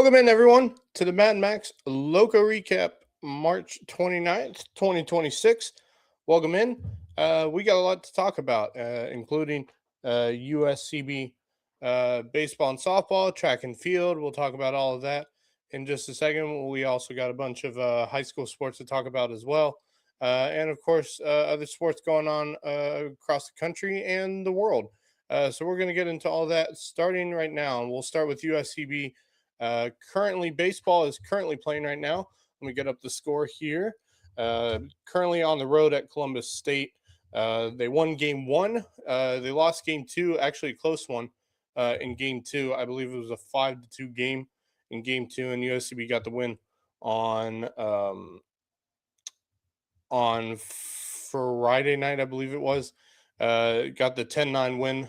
Welcome in, everyone, to the Max Lowco Recap, March 29th, 2026. Welcome in. We got a lot to talk about, including USCB baseball and softball, track and field. We'll talk about all of that in just a second. We also got a bunch of high school sports to talk about as well. And, of course, other sports going on across the country and the world. So we're going to get into all that starting right now. And we'll start with USCB. Currently, baseball is currently playing right now. Let me get up the score here. Currently on the road at Columbus State. They won game one. They lost game two, actually a close one in game two. I believe it was a 5-2 game in game two, and USCB got the win on Friday night, I believe it was. Got the 10-9 win.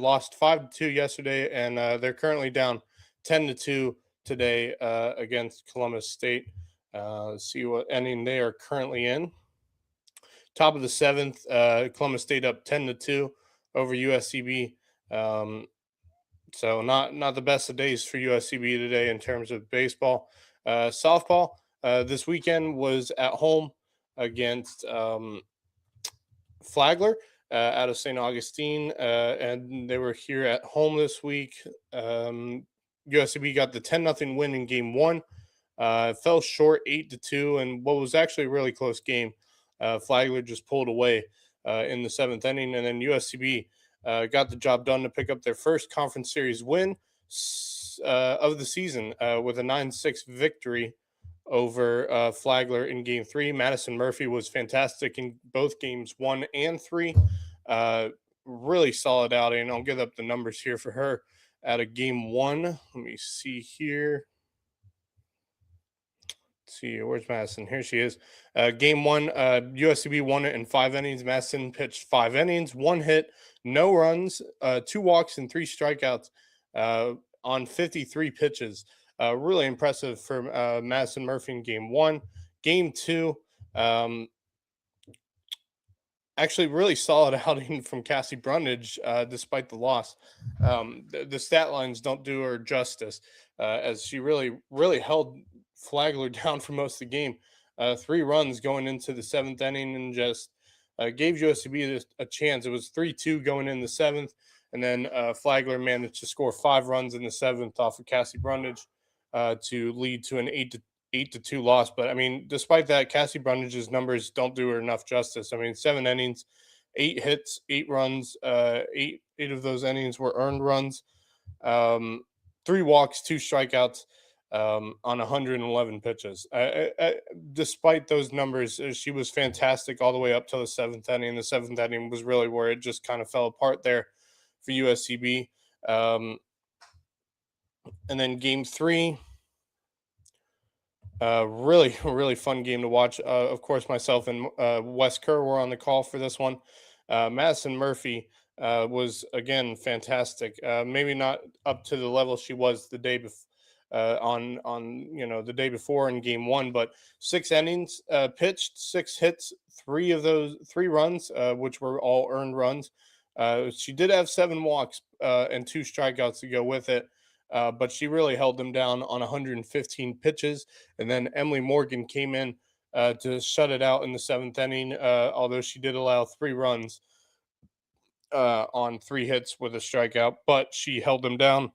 Lost 5-2 yesterday, and they're currently down 10-2 today against Columbus State. Let's see what inning they are currently in. Top of the seventh, Columbus State up 10-2 over USCB. So not the best of days for USCB today in terms of baseball. Softball this weekend was at home against Flagler out of St. Augustine, and they were here at home this week. USCB got the 10-0 win in game one. Fell short 8-2, and what was actually a really close game. Flagler just pulled away in the seventh inning, and then USCB got the job done to pick up their first conference series win of the season with a 9-6 victory over Flagler in game three. Madison Murphy was fantastic in both games 1 and 3. Really solid outing. I'll get up the numbers here for her out of game one. Let me see here. Let's see, where's Madison? Here she is. Game one, USCB won it in 5 innings. Madison pitched 5 innings, 1 hit, no runs, 2 walks, and 3 strikeouts on 53 pitches. Really impressive for Madison Murphy in game one. Game two, actually really solid outing from Cassie Brundage despite the loss. The stat lines don't do her justice as she really held Flagler down for most of the game. 3 runs going into the 7th inning and just gave USCB a chance. It was 3-2 going in the 7th, and then Flagler managed to score 5 runs in the 7th off of Cassie Brundage to lead to an 8-2 loss. But I mean, despite that, Cassie Brundage's numbers don't do her enough justice. I mean, 7 innings, 8 hits, 8 runs, 8 of those innings were earned runs, 3 walks, 2 strikeouts on 111 pitches. Despite those numbers, she was fantastic all the way up to the 7th inning. The 7th inning was really where it just kind of fell apart there for USCB. And then game 3, really fun game to watch. Of course, myself and Wes Kerr were on the call for this one. Madison Murphy was, again, fantastic. Maybe not up to the level she was the day before. The day before in game 1, but 6 innings pitched, 6 hits, 3 of those 3 runs, which were all earned runs. She did have 7 walks and 2 strikeouts to go with it, but she really held them down on 115 pitches. And then Emily Morgan came in to shut it out in the 7th inning, although she did allow 3 runs on 3 hits with a strikeout, but she held them down.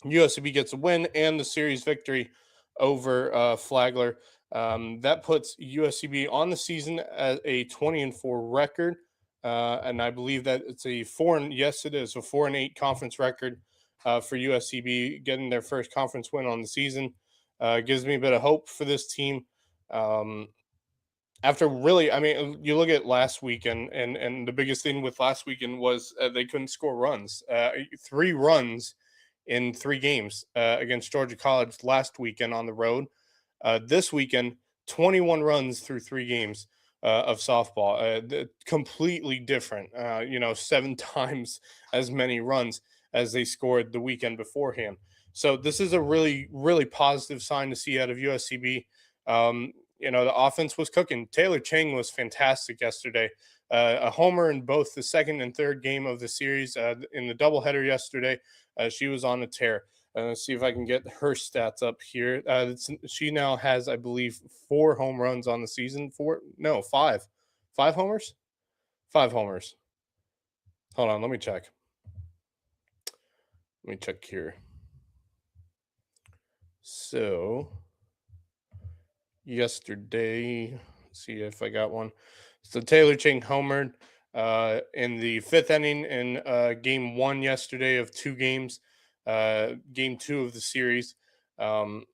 USCB gets a win and the series victory over Flagler. That puts USCB on the season at a 20-4 record, and I believe that it's a 4-8 conference record for USCB, getting their first conference win on the season. Gives me a bit of hope for this team. After really, I mean, you look at last weekend, and the biggest thing with last weekend was they couldn't score runs. 3 runs in 3 games against Georgia College last weekend on the road. This weekend, 21 runs through 3 games of softball. Completely different, 7 times as many runs as they scored the weekend beforehand. So this is a really positive sign to see out of USCB. The offense was cooking. Taylor Chang was fantastic yesterday. A homer in both the second and third game of the series. In the doubleheader yesterday, she was on a tear. Let's see if I can get her stats up here. She now has, I believe, 4 home runs on the season. Five homers, 5 homers. Hold on, let me check. Let me check here. So yesterday, see if I got one. So Taylor Ching homered in the 5th inning in game 1 yesterday of 2 games, game 2 of the series, um,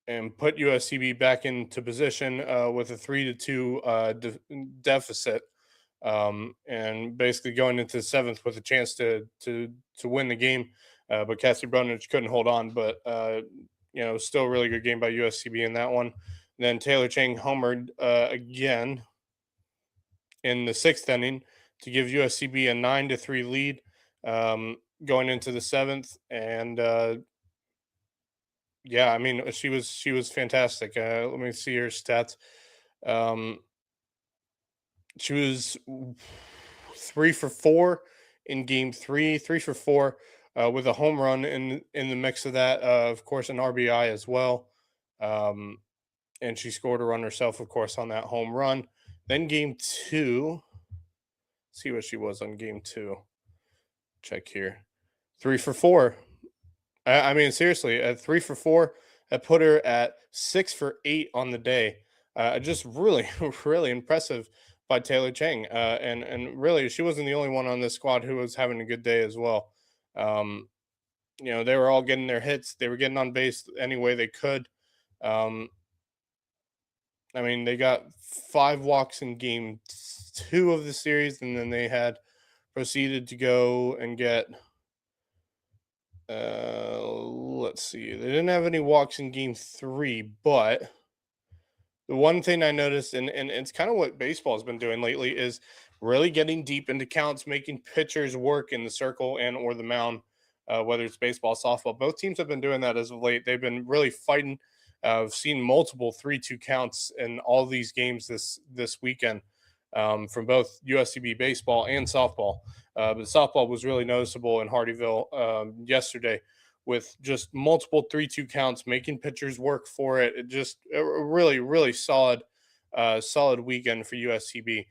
and put USCB back into position with a 3-2 deficit, and basically going into the 7th with a chance to win the game. But Cassie Brundage couldn't hold on, but still a really good game by USCB in that one. Then Taylor Chang homered again in the 6th inning to give USCB a 9-3 lead, going into the 7th. And yeah, I mean, she was fantastic. Let me see her stats. Um, she was 3 for 4 in game 3, 3 for 4, with a home run in the mix of that. Of course, an RBI as well. Um, and she scored a run herself, of course, on that home run. Then game 2, see what she was on game 2. Check here, 3 for 4. I mean, seriously, at 3 for 4, that put her at 6 for 8 on the day. Just really, really impressive by Taylor Chang. And really, she wasn't the only one on this squad who was having a good day as well. Um, they were all getting their hits. They were getting on base any way they could. Um, I mean, they got 5 walks in game 2 of the series, and then they had proceeded to go and get. Let's see. They didn't have any walks in game 3, but the one thing I noticed, and it's kind of what baseball has been doing lately, is really getting deep into counts, making pitchers work in the circle and or the mound, whether it's baseball, softball. Both teams have been doing that as of late. They've been really fighting. I've seen multiple 3-2 counts in all these games this weekend, from both USCB baseball and softball. But softball was really noticeable in Hardyville yesterday, with just multiple 3-2 counts, making pitchers work for it. It just a really, really solid weekend for USCB.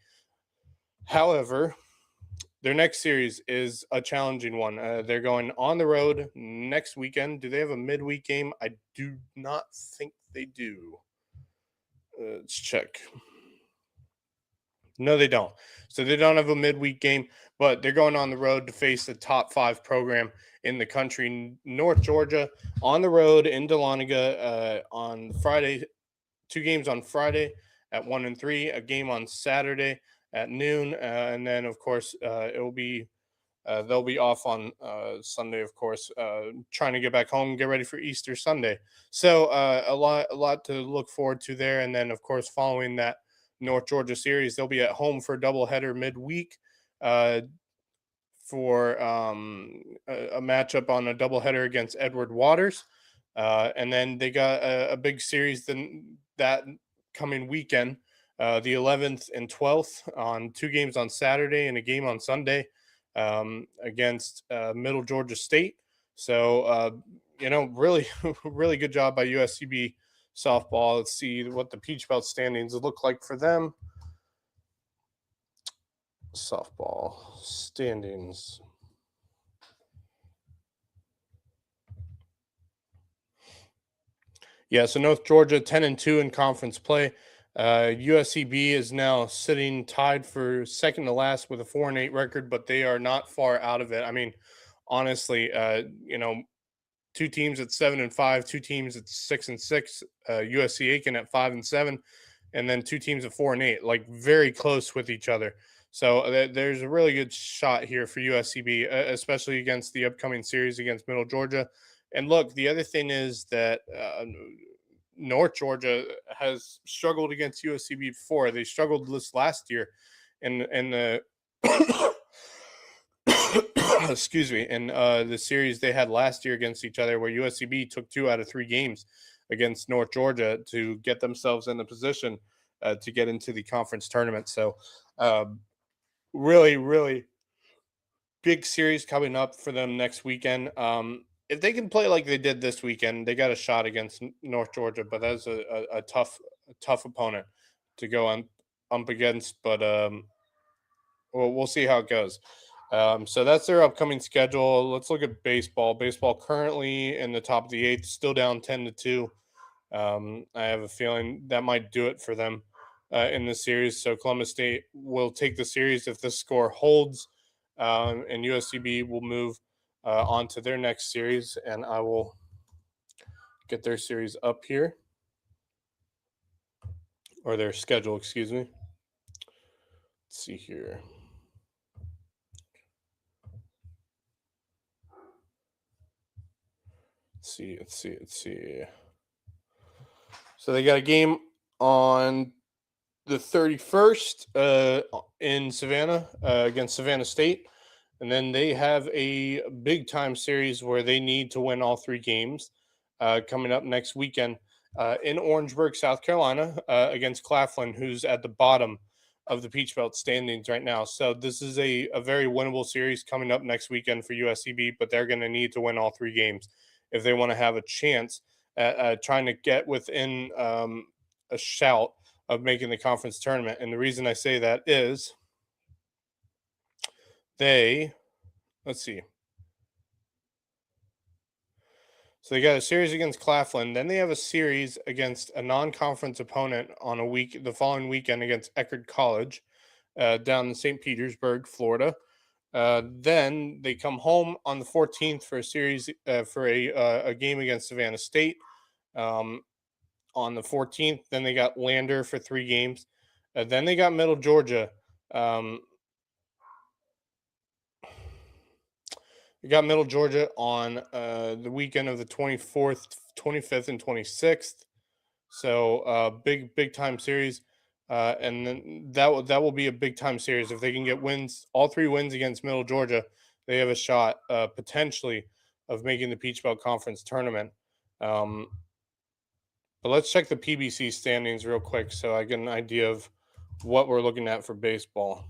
However, their next series is a challenging one. They're going on the road next weekend. Do they have a midweek game? I do not think they do. Let's check. No, they don't. So they don't have a midweek game, but they're going on the road to face the top 5 program in the country, North Georgia, on the road in Dahlonega on Friday. 2 games on Friday at 1 and 3, a game on Saturday at noon, and then of course it'll be they'll be off on Sunday, of course, trying to get back home, get ready for Easter Sunday. So a lot to look forward to there, and then of course following that North Georgia series, they'll be at home for a doubleheader midweek. For a matchup on a doubleheader against Edward Waters. And then they got a big series that coming weekend, the 11th and 12th, on 2 games on Saturday and a game on Sunday, against Middle Georgia State. So, really, really good job by USCB softball. Let's see what the Peach Belt standings look like for them. Softball standings. Yeah, so North Georgia 10-2 in conference play. USCB is now sitting tied for second to last with a 4-8 record, but they are not far out of it. I mean, honestly, 2 teams at 7-5, 2 teams at 6-6, USC Aiken at 5-7, and then 2 teams at 4-8, like very close with each other. So there's a really good shot here for USCB, especially against the upcoming series against Middle Georgia. And look, the other thing is that North Georgia has struggled against USCB before. They struggled this last year in the excuse me, in the series they had last year against each other, where USCB took 2 out of 3 games against North Georgia to get themselves in the position to get into the conference tournament. So really, really big series coming up for them next weekend. if they can play like they did this weekend, they got a shot against North Georgia, but that's a tough opponent to go on up against. But we'll see how it goes. So that's their upcoming schedule. Let's look at baseball. Baseball currently in the top of the eighth, still down 10-2. I have a feeling that might do it for them in this series. So Columbus State will take the series if the score holds, and USCB will move on to their next series. And I will get their series up here, or their schedule, excuse me. Let's see here. Let's see. So they got a game on the 31st in Savannah against Savannah State. And then they have a big time series where they need to win all three games coming up next weekend in Orangeburg, South Carolina, against Claflin, who's at the bottom of the Peach Belt standings right now. So this is a very winnable series coming up next weekend for USCB, but they're going to need to win all three games if they want to have a chance at trying to get within a shout of making the conference tournament. And the reason I say that is let's see. So they got a series against Claflin. Then they have a series against a non-conference opponent on the following weekend against Eckerd College down in St. Petersburg, Florida. Then they come home on the 14th for a series for a game against Savannah State on the 14th. Then they got Lander for 3 games. Then they got Middle Georgia. We got Middle Georgia on the weekend of the 24th, 25th, and 26th. So big time series, and then that will be a big time series if they can get wins, all 3 wins against Middle Georgia. They have a shot potentially of making the Peach Belt Conference tournament. But let's check the PBC standings real quick so I get an idea of what we're looking at for baseball.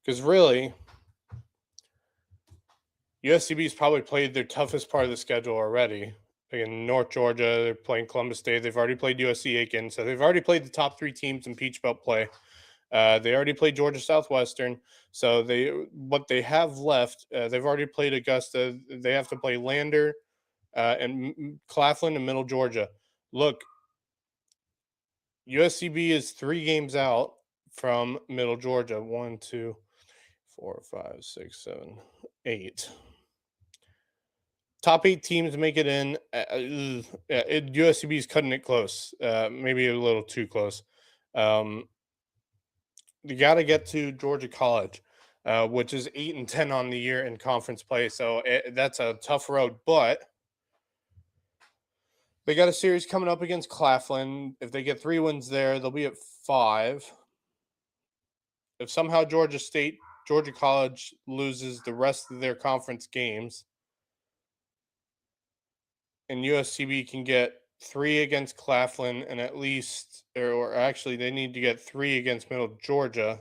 Because really, USCB's probably played their toughest part of the schedule already. In North Georgia, they're playing Columbus State. They've already played USC Aiken, so they've already played the top 3 teams in Peach Belt play. They already played Georgia Southwestern, so what they have left, they've already played Augusta. They have to play Lander and Claflin and Middle Georgia. Look, USCB is 3 games out from Middle Georgia. 1, 2, 4, 5, 6, 7, 8. Top 8 teams make it in. USCB is cutting it close, maybe a little too close. You got to get to Georgia College, which is 8-10 on the year in conference play. So that's a tough road, but they got a series coming up against Claflin. If they get 3 wins there, they'll be at 5. If somehow Georgia College loses the rest of their conference games, and USCB can get 3 against Claflin and at least, or actually they need to get 3 against Middle Georgia.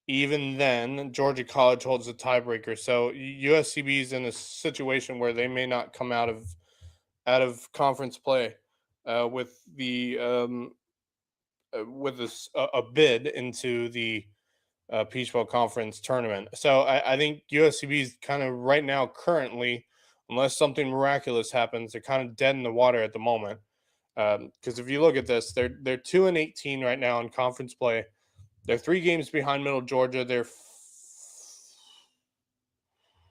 Even then, Georgia College holds a tiebreaker. So USCB is in a situation where they may not come out of conference play with a bid into the Peach Belt Conference tournament. So I think USCB is kind of right now, currently, unless something miraculous happens, they're kind of dead in the water at the moment. Because if you look at this, they're 2-18 right now in conference play. They're 3 games behind Middle Georgia. They're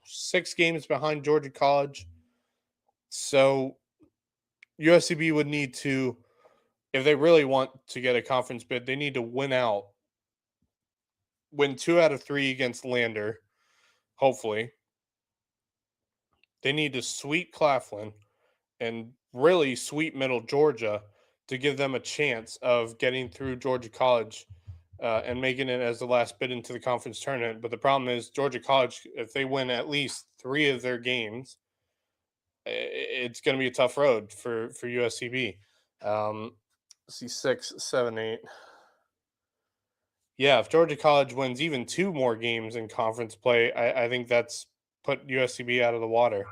6 games behind Georgia College. So USCB would need to, if they really want to get a conference bid, they need to win 2 out of 3 against Lander, hopefully. They need to sweep Claflin and really sweep Middle Georgia to give them a chance of getting through Georgia College and making it as the last bid into the conference tournament. But the problem is Georgia College, if they win at least 3 of their games, it's going to be a tough road for USCB. Let's see, 6, 7, 8. Yeah, if Georgia College wins even 2 more games in conference play, I think that's put USCB out of the water,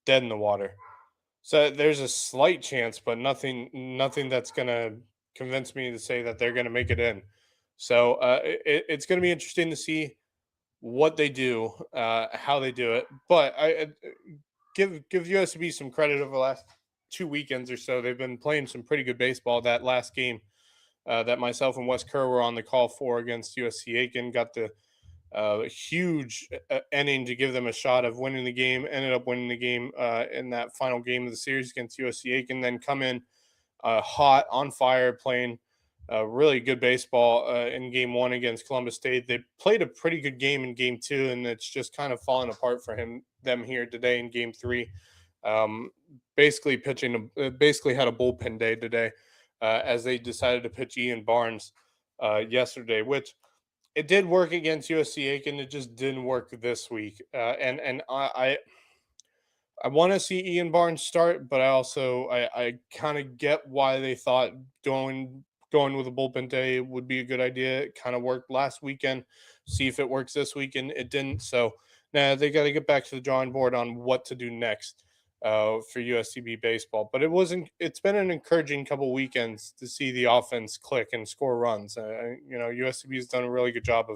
dead in the water. So there's a slight chance, but nothing that's gonna convince me to say that they're gonna make it in. So it's gonna be interesting to see what they do, how they do it. But give USCB some credit over the last 2 weekends or so. They've been playing some pretty good baseball. That last game that myself and Wes Kerr were on the call for against USC Aiken got the huge inning to give them a shot of winning the game. Ended up winning the game in that final game of the series against USC Aiken. Then come in hot, on fire, playing really good baseball in game one against Columbus State. They played a pretty good game in game two, and it's just kind of fallen apart for them here today in game three. Basically basically had a bullpen day today as they decided to pitch Ian Barnes yesterday, which it did work against USC Aiken. It just didn't work this week. I want to see Ian Barnes start, but I kind of get why they thought going with a bullpen day would be a good idea. It kind of worked last weekend. See if it works this weekend. It didn't. So now they got to get back to the drawing board on what to do next for USCB baseball. But it's been an encouraging couple weekends to see the offense click and score runs. USCB has done a really good job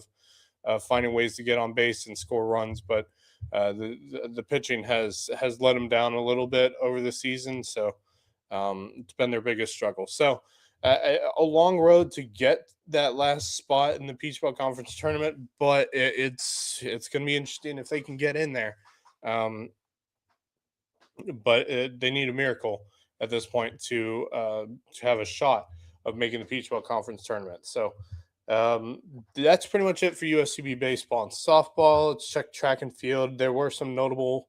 of finding ways to get on base and score runs, but the pitching has let them down a little bit over the season. So it's been their biggest struggle. So a long road to get that last spot in the Peach Belt Conference tournament, but it's going to be interesting if they can get in there. But they need a miracle at this point to have a shot of making the Peach Belt Conference tournament. So that's pretty much it for USCB baseball and softball. Let's check track and field. There were some notable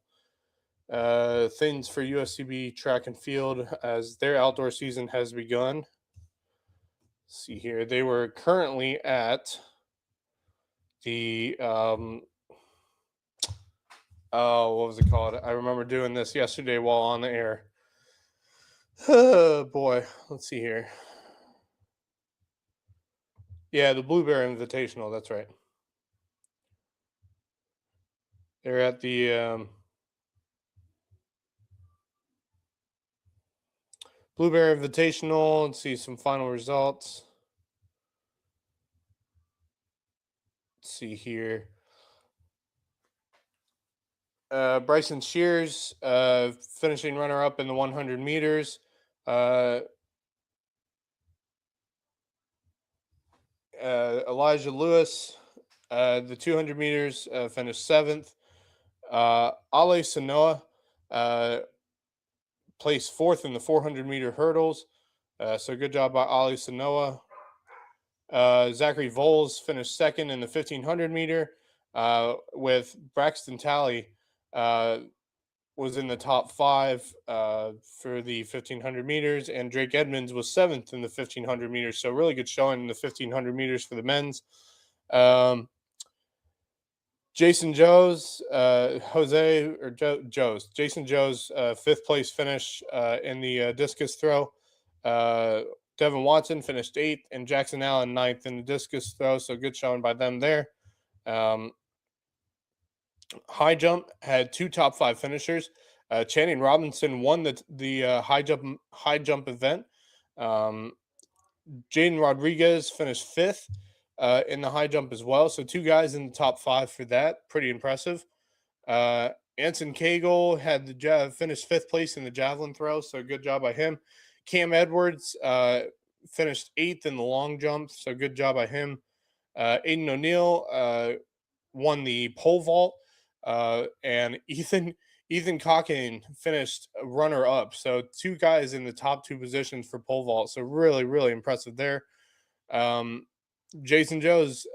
things for USCB track and field as their outdoor season has begun. Let's see here, they were currently at the what was it called? I remember doing this yesterday while on the air. Oh boy, let's see here. Yeah, the Blueberry Invitational. That's right. They're at the Blueberry Invitational. Let's see some final results. Let's see here. Bryson Shears finishing runner-up in the 100 meters. Elijah Lewis, the 200 meters, finished seventh. Ale Sanoa placed fourth in the 400-meter hurdles. So good job by Ali Sanoa. Zachary Voles finished second in the 1500-meter, with Braxton Talley was in the top five for the 1500 meters, and Drake Edmonds was seventh in the 1500 meters. So really good showing in the 1500 meters for the men's. Jason Joe's, Jason Joe's fifth place finish in the discus throw. Devin Watson finished eighth, and Jackson Allen ninth in the discus throw. So good showing by them there. High jump had two top five finishers. Channing Robinson won the high jump event. Jaden Rodriguez finished fifth in the high jump as well. So two guys in the top five for that. Pretty impressive. Anson Cagle had finished fifth place in the javelin throw. So good job by him. Cam Edwards finished eighth in the long jump. So good job by him. Aiden O'Neill won the pole vault. And Ethan Cockane finished runner up. So two guys in the top two positions for pole vault. So really, really impressive there. Jason Joes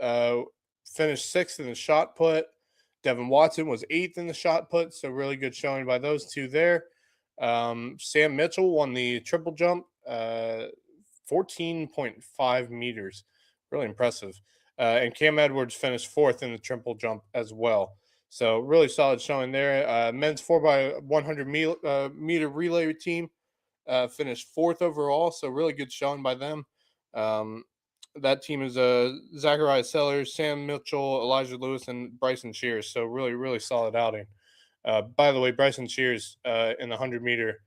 finished sixth in the shot put. Devin Watson was eighth in the shot put. So really good showing by those two there. Sam Mitchell won the triple jump, 14.5 meters. Really impressive. And Cam Edwards finished fourth in the triple jump as well. So really solid showing there. Men's 4x100 meter relay team finished fourth overall. So really good showing by them. That team is Zachariah Sellers, Sam Mitchell, Elijah Lewis, and Bryson Shears. So really, really solid outing By the way, Bryson Shears in the 100 meter,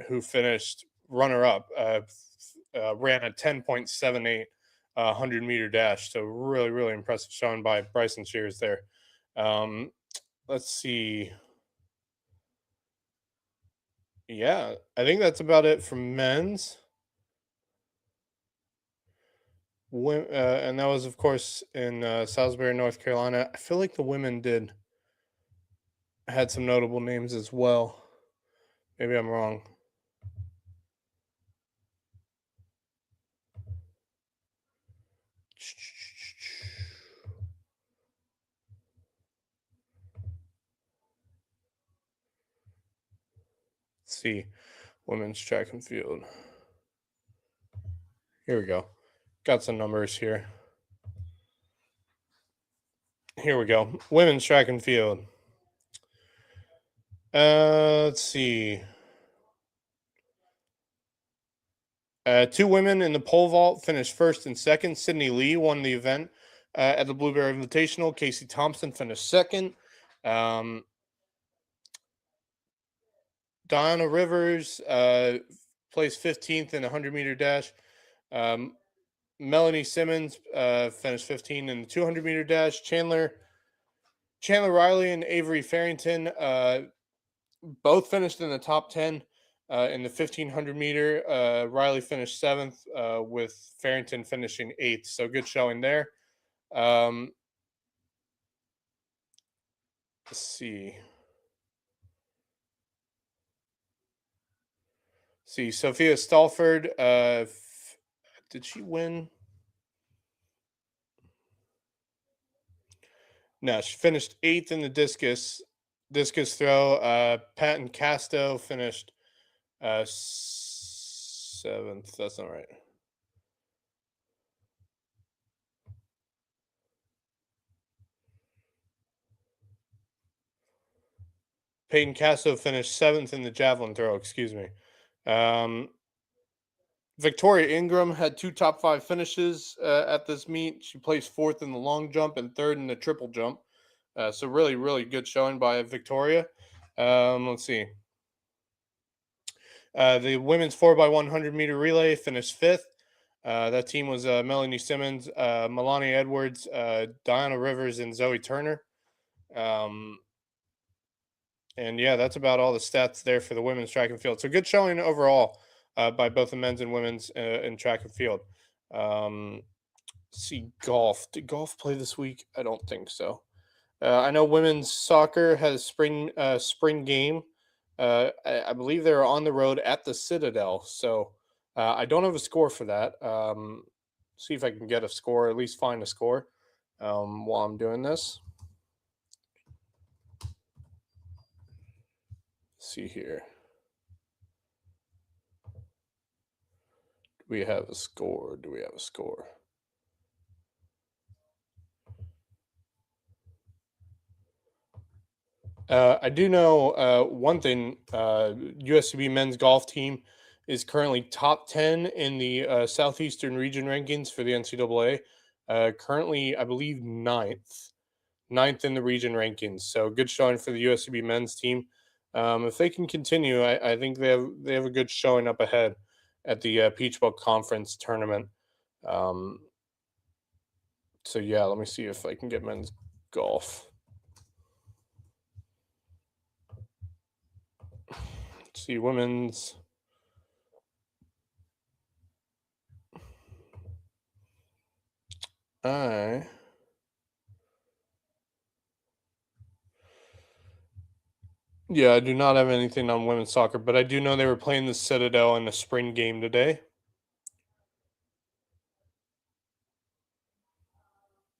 who finished runner up, ran a 10.78 100 meter dash. So really, really impressive showing by Bryson Shears there. Let's see. Yeah, I think that's about it for men's. And that was, of course, in Salisbury, North Carolina. I feel like the women did had some notable names as well. Maybe I'm wrong. Let's see, women's track and field. Here we go. Got some numbers here. Here we go. Women's track and field. Let's see. Two women in the pole vault finished first and second. Sydney Lee won the event at the Blueberry Invitational. Casey Thompson finished second. Diana Rivers placed 15th in the 100-meter dash. Melanie Simmons finished 15 in the 200-meter dash. Chandler Riley and Avery Farrington both finished in the top 10 in the 1500 meter. Riley finished 7th with Farrington finishing 8th. So good showing there. Let's see. Sophia Stalford. Did she win? No, she finished 8th in the discus throw. Patton Casto finished 7th. That's not right. Peyton Casto finished 7th in the javelin throw. Excuse me. Victoria Ingram had 2 top 5 finishes at this meet. She placed 4th in the long jump and 3rd in the triple jump. So really, really good showing by Victoria. Let's see. The women's 4x100 meter relay finished 5th. That team was Melanie Simmons, Melanie Edwards, Diana Rivers, and Zoe Turner. And yeah, that's about all the stats there for the women's track and field. So good showing overall by both the men's and women's in track and field. See golf. Did golf play this week? I don't think so. I know women's soccer has spring game. I believe they're on the road at the Citadel. So I don't have a score for that. See if I can get a score, at least find a score while I'm doing this. Let's see here. Do we have a score? I do know one thing. USCB men's golf team is currently top 10 in the Southeastern region rankings for the NCAA. Currently, I believe ninth in the region rankings. So good showing for the USCB men's team. If they can continue, I think they have a good showing up ahead at the Peach Bowl Conference tournament. So yeah, let me see if I can get men's golf. Let's see, women's. Yeah, I do not have anything on women's soccer, but I do know they were playing the Citadel in a spring game today.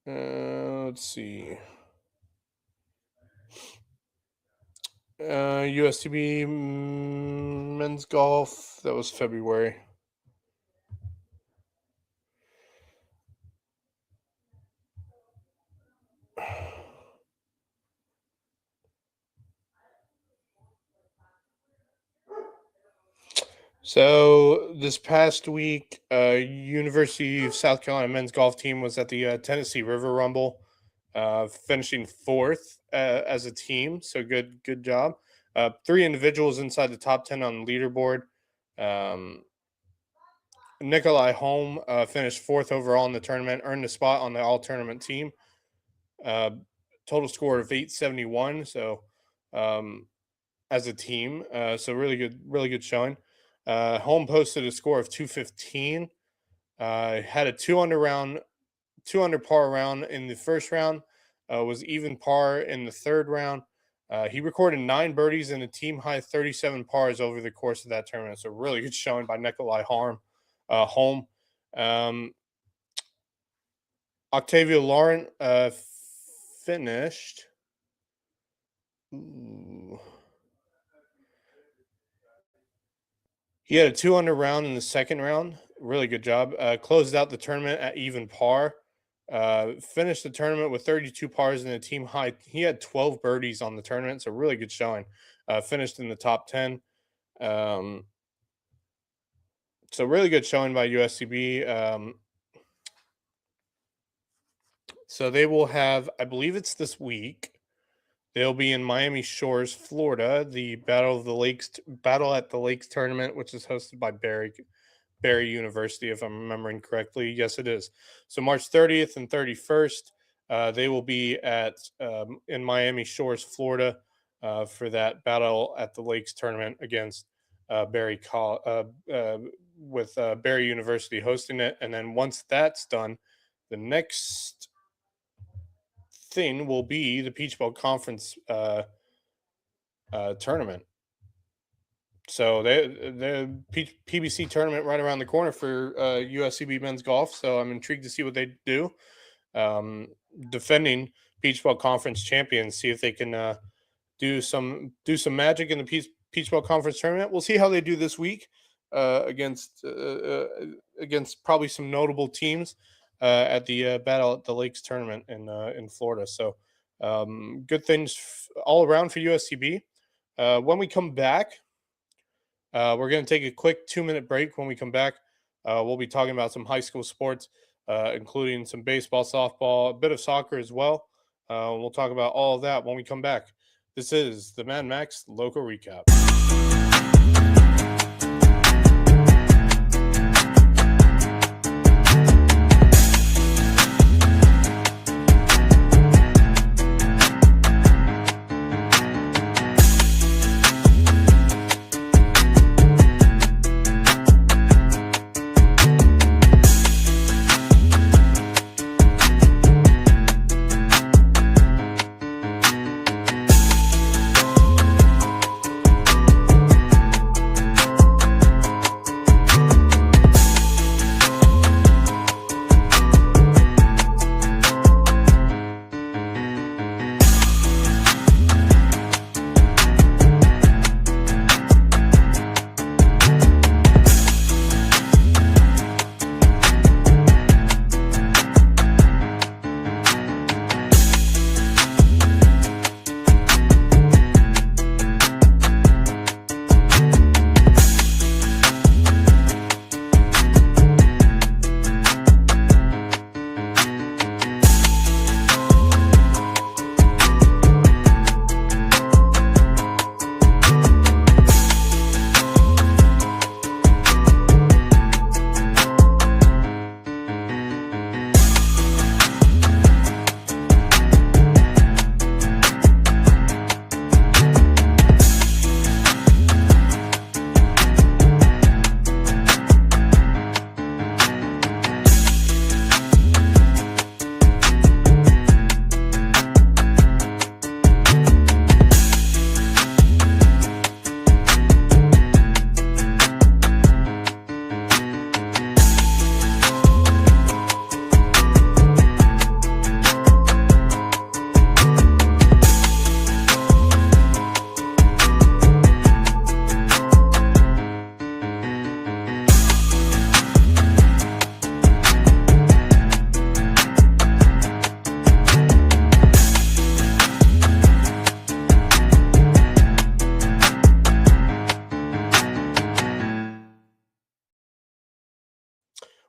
Let's see. USTB men's golf. That was February. So this past week, University of South Carolina men's golf team was at the Tennessee River Rumble. finishing fourth as a team. So good job. Three individuals inside the top 10 on the leaderboard. Nikolai Holm finished fourth overall in the tournament, earned a spot on the all tournament team. Total score of 871. So as a team, so really good showing. Holm posted a score of 215. Had a 2 under par round in the first round. Was even par in the third round. He recorded 9 birdies and a team high 37 pars over the course of that tournament. So really good showing by Nikolai Holm. Octavio Laurent finished. He had a 2 under round in the second round. Really good job. Closed out the tournament at even par. Finished the tournament with 32 pars and a team high. He had 12 birdies on the tournament, so really good showing. Finished in the top 10. So really good showing by USCB. So they will have, I believe it's this week. They'll be in Miami Shores, Florida, the Battle at the Lakes tournament, which is hosted by Barry University, if I'm remembering correctly. Yes, it is. So March 30th and 31st, they will be in Miami Shores, Florida, for that Battle at the Lakes tournament against with Barry University hosting it. And then once that's done, the next thing will be the Peach Bowl Conference tournament. So the PBC tournament right around the corner for USCB men's golf. So I'm intrigued to see what they do. Defending Peach Bowl Conference champions, see if they can do some magic in the Peach Bowl Conference tournament. We'll see how they do this week against probably some notable teams at the Battle at the Lakes tournament in Florida. So good things all around for USCB. When we come back, we're going to take a quick 2-minute break. When we come back, we'll be talking about some high school sports, including some baseball, softball, a bit of soccer as well. We'll talk about all of that when we come back. This is the Max Lowco Recap.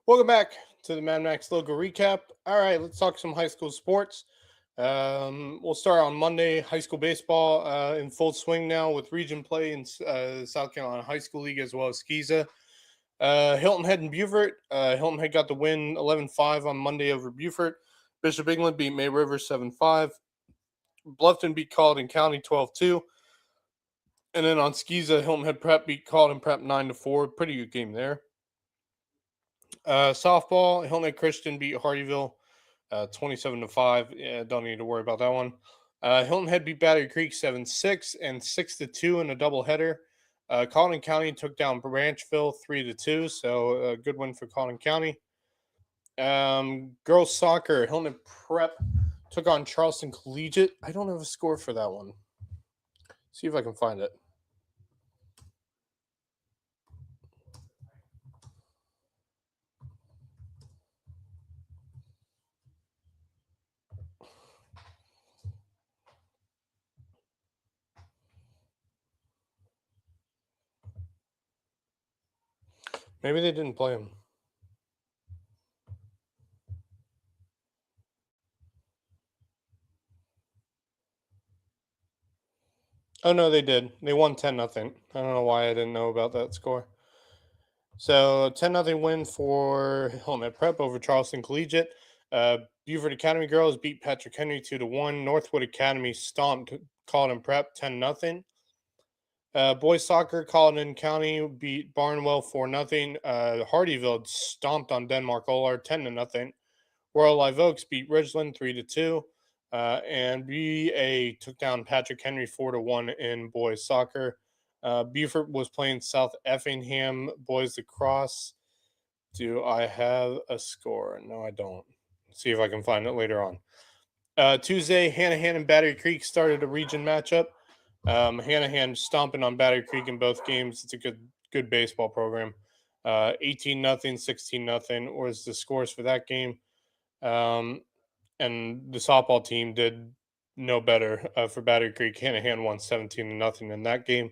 Welcome back to the Max Lowco Recap. All right, let's talk some high school sports. We'll start on Monday. High school baseball in full swing now with region play in South Carolina High School League as well as Skeeza. Hilton Head and Beaufort. Hilton Head got the win 11-5 on Monday over Beaufort. Bishop England beat May River 7-5. Bluffton beat Colleton County 12-2. And then on Skeeza, Hilton Head Prep beat Colleton Prep 9-4. Pretty good game there. Softball, Hilton Head Christian beat Hardyville 27-5. Yeah, don't need to worry about that one. Hilton Head beat Battery Creek 7-6 and 6-2 in a doubleheader. Colleton County took down Branchville 3-2, so a good win for Colleton County. Girls soccer, Hilton Head Prep took on Charleston Collegiate. I don't have a score for that one. See if I can find it. Maybe they didn't play them. Oh, no, they did. They won 10-0. I don't know why I didn't know about that score. So 10-0 win for Hilton Head Prep over Charleston Collegiate. Beaufort Academy girls beat Patrick Henry 2-1. Northwood Academy stomped Colleton Prep 10-0. Boys soccer, Colleton County beat Barnwell 4-0. Hardyville stomped on Denmark Olar 10-0. Royal Live Oaks beat Ridgeland 3-2. And BA took down Patrick Henry 4-1 in boys soccer. Beaufort was playing South Effingham boys lacrosse. Do I have a score? No, I don't. See if I can find it later on. Tuesday, Hanahan and Battery Creek started a region matchup. Hanahan stomping on Battery Creek in both games. It's a good baseball program. 18-0, 16-0 was the scores for that game. And the softball team did no better for Battery Creek. Hanahan won 17-0 in that game.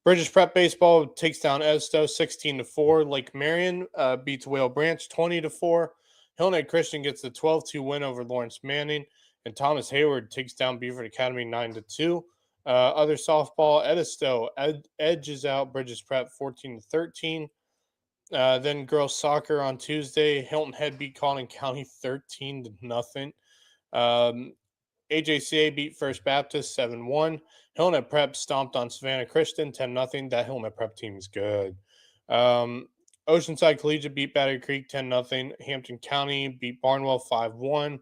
British Prep Baseball takes down Edisto 16-4. Lake Marion beats Whale Branch 20-4. Hilton Head Christian gets the 12-2 win over Lawrence Manning. And Thomas Hayward takes down Beaufort Academy 9-2. Other softball, Edisto edges out Bridges Prep 14-13. Then girls soccer on Tuesday, Hilton Head beat Colleton County 13-0. AJCA beat First Baptist 7-1. Hilton Head Prep stomped on Savannah Christian 10-0. That Hilton Head Prep team is good. Oceanside Collegiate beat Battery Creek 10-0. Hampton County beat Barnwell 5-1.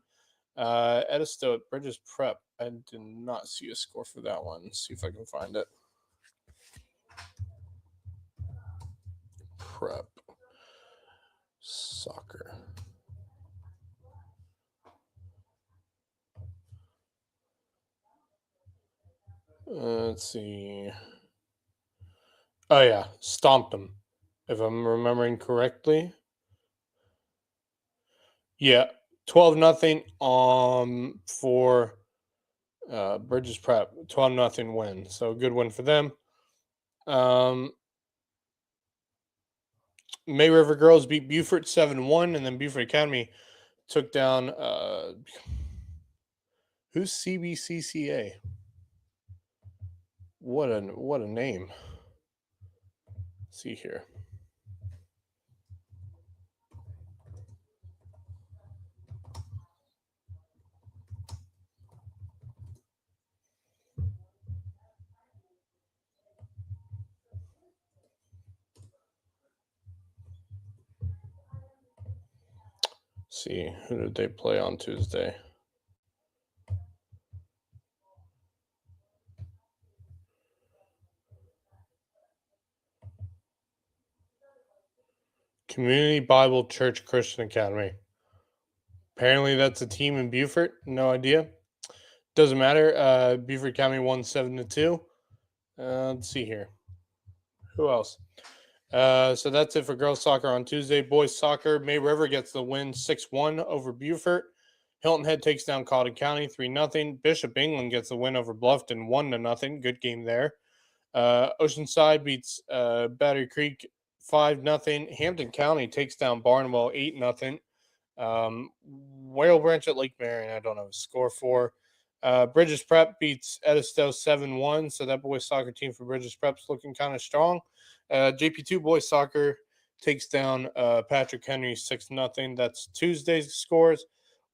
Edisto at Bridges Prep. I did not see a score for that one. Let's see if I can find it. Prep soccer. Let's see. Oh, yeah. Stomped them, if I'm remembering correctly. Yeah. 12-0 for Bridges Prep. 12-0 win. So good win for them. May River girls beat Beaufort 7-1, and then Beaufort Academy took down who's CBCCA? What a name. Let's see here. See, who did they play on Tuesday? Community Bible Church Christian Academy. Apparently that's a team in Beaufort. No idea. Doesn't matter. Beaufort Academy won 7-2. Let's see here. Who else? So that's it for girls soccer on Tuesday. Boys soccer, May River gets the win 6-1 over Beaufort. Hilton Head takes down Colleton County 3-0. Bishop England gets the win over Bluffton 1-0. Good game there. Oceanside beats Battery Creek 5-0. Hampton County takes down Barnwell 8-0. Whale Branch at Lake Marion, I don't have a score for. Bridges Prep beats Edisto 7-1, so that boys soccer team for Bridges Prep's looking kind of strong. JP2 boys soccer takes down Patrick Henry 6-0. That's Tuesday's scores.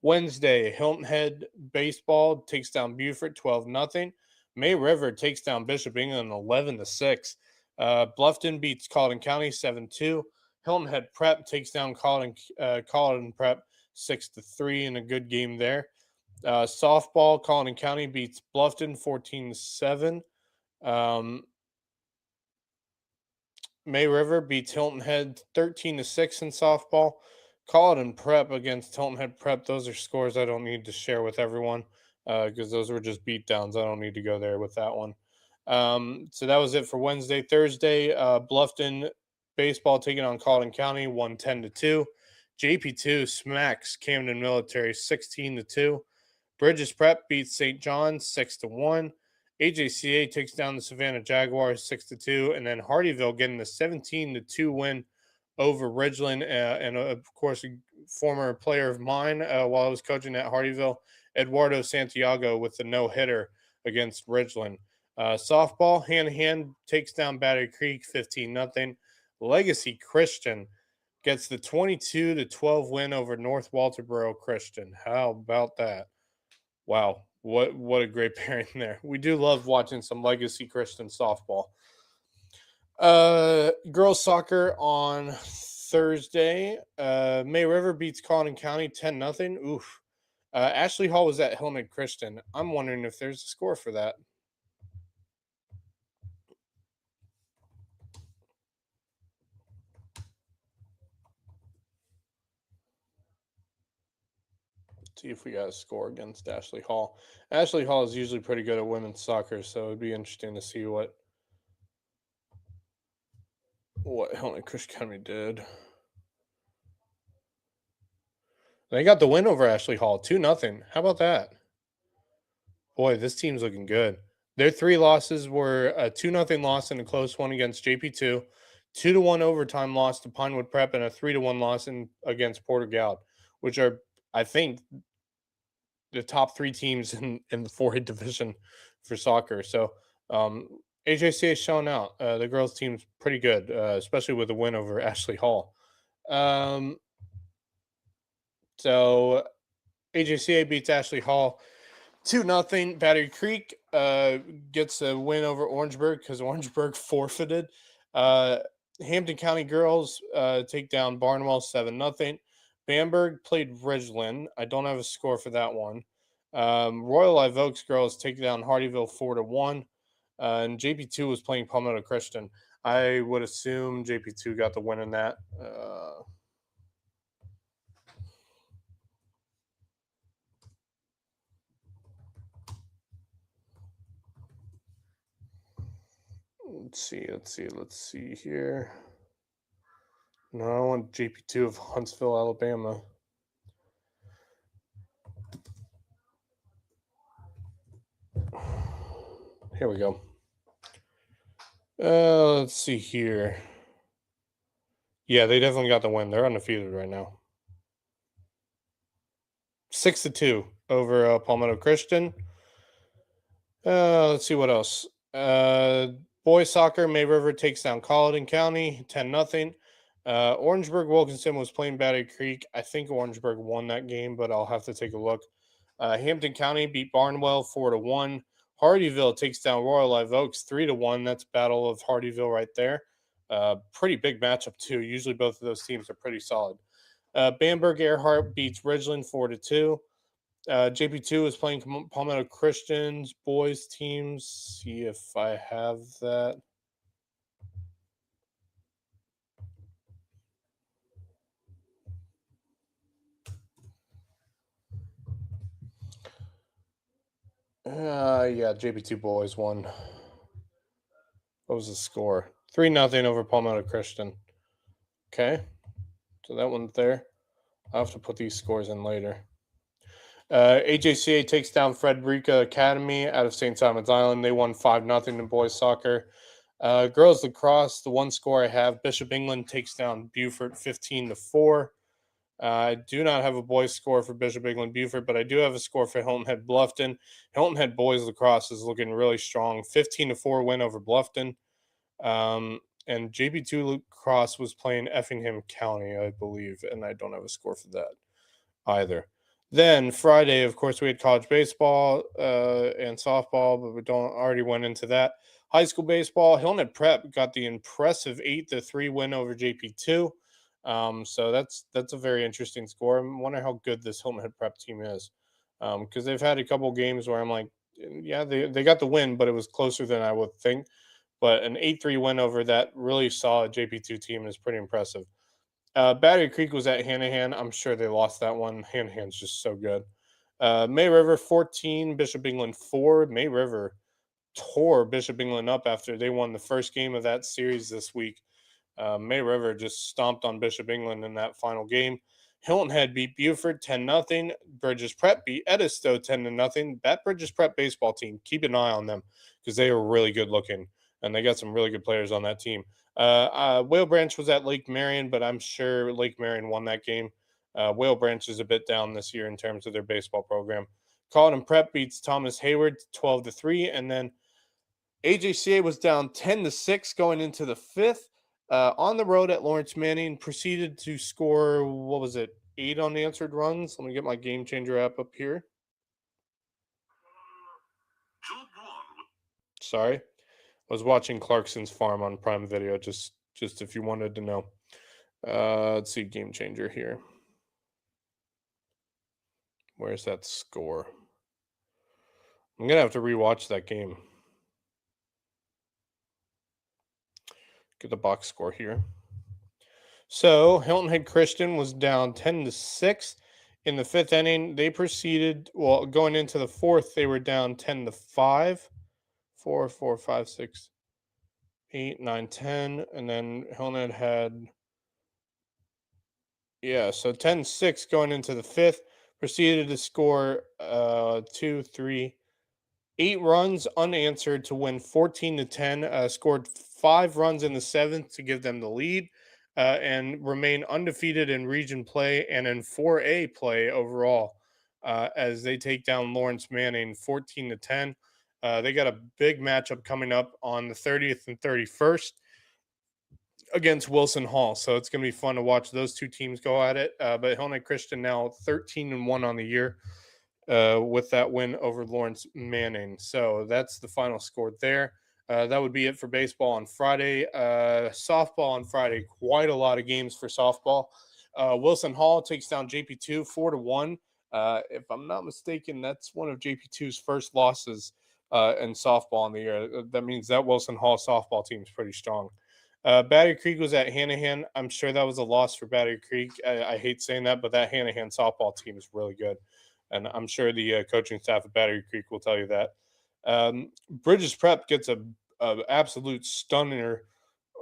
Wednesday, Hilton Head baseball takes down Beaufort 12-0. May River takes down Bishop England 11-6. Bluffton beats Colleton County 7-2. Hilton Head Prep takes down Colleton Prep 6-3 in a good game there. Softball, Colleton County beats Bluffton 14-7. May River beats Hilton Head 13-6 in softball. Colleton Prep against Hilton Head Prep. Those are scores I don't need to share with everyone because those were just beatdowns. I don't need to go there with that one. So that was it for Wednesday. Thursday, Bluffton baseball taking on Colleton County 1-10-2. JP2 smacks Camden Military 16-2. Bridges Prep beats St. John's 6-1. AJCA takes down the Savannah Jaguars 6-2, and then Hardyville getting the 17-2 win over Ridgeland, and of course a former player of mine while I was coaching at Hardyville, Eduardo Santiago, with the no-hitter against Ridgeland. Softball, hand-to-hand takes down Battery Creek 15-0. Legacy Christian gets the 22-12 win over North Walterboro Christian. How about that? Wow, what a great pairing there. We do love watching some Legacy Christian softball. Girls soccer on Thursday. May River beats Colleton County 10-0. Oof. Ashley Hall was at Hillman Christian. I'm wondering if there's a score for that. See if we got a score against Ashley Hall. Ashley Hall is usually pretty good at women's soccer, so it'd be interesting to see what Hillman Christian Academy did. They got the win over Ashley Hall, 2-0. How about that? Boy, this team's looking good. Their 3 losses were a 2-0 loss and a close one against JP2, 2-1 overtime loss to Pinewood Prep, and a 3-1 loss against Porter Goud, which are, I think, the top 3 teams in the 4A division for soccer. So AJCA is showing out. The girls' team's pretty good, especially with a win over Ashley Hall. So AJCA beats Ashley Hall 2-0. Battery Creek gets a win over Orangeburg because Orangeburg forfeited. Hampton County girls take down Barnwell 7-0. Bamberg played Ridgeland. I don't have a score for that one. Royal Live Oaks girls take down Hardyville 4-1. And JP2 was playing Palmetto Christian. I would assume JP2 got the win in that. Let's see here. No, I want JP2 of Huntsville, Alabama. Here we go. Let's see here. Yeah, they definitely got the win. They're undefeated right now. 6-2 over Palmetto Christian. Let's see what else. Boys soccer, May River takes down Colleton County 10-0. Orangeburg Wilkinson was playing Battery Creek. I think Orangeburg won that game, but I'll have to take a look. Hampton County beat Barnwell 4-1. Hardyville takes down Royal Live Oaks 3-1. That's Battle of Hardyville right there. Pretty big matchup too. Usually both of those teams are pretty solid. Bamberg Earhart beats Ridgeland 4-2. JP2 is playing Palmetto Christian's boys teams. See if I have that. Yeah, JP2 boys won. What was the score? 3-0 over Palmetto Christian. Okay. So that one's there. I'll have to put these scores in later. AJCA takes down Frederica Academy out of St. Simon's Island. They won 5-0 in boys soccer. Girls lacrosse, the one score I have, Bishop England takes down Beaufort 15-4. I do not have a boys score for Bishop England Beaufort, but I do have a score for Hilton Head Bluffton. Hilton Head boys lacrosse is looking really strong. 15-4 win over Bluffton. And JP2 lacrosse was playing Effingham County, I believe, and I don't have a score for that either. Then Friday, of course, we had college baseball and softball, but we don't already went into that. High school baseball, Hilton Head Prep got the impressive 8-3 win over JP2. So that's a very interesting score. I wonder how good this Hilton Head Prep team is, because they've had a couple games where I'm like, yeah, they got the win, but it was closer than I would think. But an 8-3 win over that really solid JP2 team is pretty impressive. Battery Creek was at Hanahan. I'm sure they lost that one. Hanahan's just so good. May River 14, Bishop England 4. May River tore Bishop England up after they won the first game of that series this week. May River just stomped on Bishop England in that final game. Hilton Head beat Beaufort 10-0. Bridges Prep beat Edisto 10-0. That Bridges Prep baseball team, keep an eye on them because they are really good looking and they got some really good players on that team. Whale Branch was at Lake Marion, but I'm sure Lake Marion won that game. Whale Branch is a bit down this year in terms of their baseball program. Colleton Prep beats Thomas Hayward 12-3, and then AJCA was down 10-6 going into the fifth. On the road at Lawrence Manning, proceeded to score, what was it, 8 unanswered runs? Let me get my Game Changer app up here. Sorry. I was watching Clarkson's Farm on Prime Video, just if you wanted to know. Let's see, Game Changer here. Where's that score? I'm going to have to rewatch that game. Get the box score here. So Hilton Head Christian was down 10-6 in the fifth inning. They proceeded, well, going into the fourth, they were down 10-5. 4, 5, 6, 8, 9, 10. And then Hilton Head had, so 10-6 going into the fifth. Proceeded to score 2, 3, 8 runs unanswered to win 14-10. Scored 5 runs in the seventh to give them the lead, and remain undefeated in region play and in 4A play overall, as they take down Lawrence Manning 14-10. They got a big matchup coming up on the 30th and 31st against Wilson Hall, so it's going to be fun to watch those two teams go at it. But Hilton Head Christian now 13-1 on the year, with that win over Lawrence Manning. So that's the final score there. That would be it for baseball on Friday. Softball on Friday, quite a lot of games for softball. Wilson Hall takes down JP2 4-1. If I'm not mistaken, that's one of JP2's first losses in softball in the year. That means that Wilson Hall softball team is pretty strong. Battery Creek was at Hanahan. I'm sure that was a loss for Battery Creek. I hate saying that, but that Hanahan softball team is really good. And I'm sure the coaching staff at Battery Creek will tell you that. Bridges Prep gets a absolute stunner,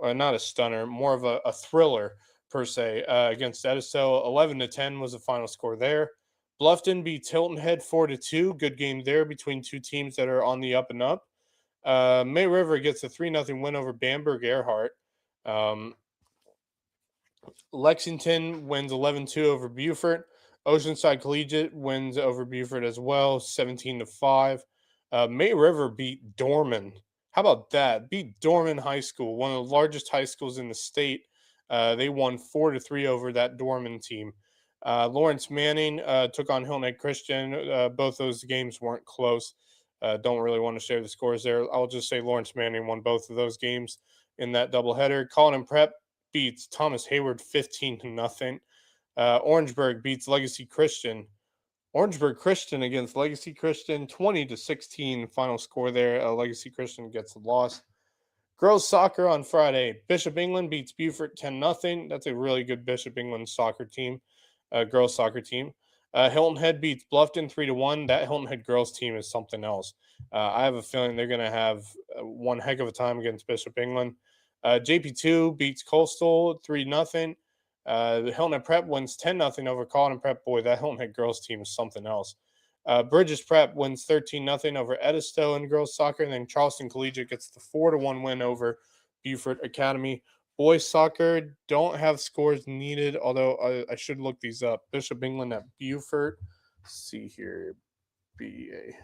or not a stunner, more of a thriller per se, against Edisto. 11-10 was the final score there. Bluffton beats Hilton Head 4-2. Good game there between two teams that are on the up and up. May River gets a 3-0 win over Bamberg Earhart. Lexington wins 11-2 over Beaufort. Oceanside Collegiate wins over Beaufort as well, 17-5. May River beat Dorman. How about that? Beat Dorman High School, one of the largest high schools in the state. They won 4-3 over that Dorman team. Lawrence Manning took on Hilton Head Christian. Both those games weren't close. Don't really want to share the scores there. I'll just say Lawrence Manning won both of those games in that doubleheader. Colleton Prep beats Thomas Hayward 15-0. Orangeburg beats Legacy Christian. Orangeburg Christian against Legacy Christian, 20-16 final score there. Legacy Christian gets the loss. Girls soccer on Friday. Bishop England beats Beaufort 10-0. That's a really good Bishop England soccer team, girls soccer team. Hilton Head beats Bluffton 3-1. That Hilton Head girls team is something else. I have a feeling they're going to have one heck of a time against Bishop England. JP2 beats Coastal 3-0. The Hilton Head Prep wins 10-0 over Colleton Prep. Boy, that Hilton Head girls team is something else. Bridges Prep wins 13-0 over Edisto in girls soccer. And then Charleston Collegiate gets the 4-1 win over Beaufort Academy. Boys soccer don't have scores needed, although I should look these up. Bishop England at Beaufort. Let's see here. BA.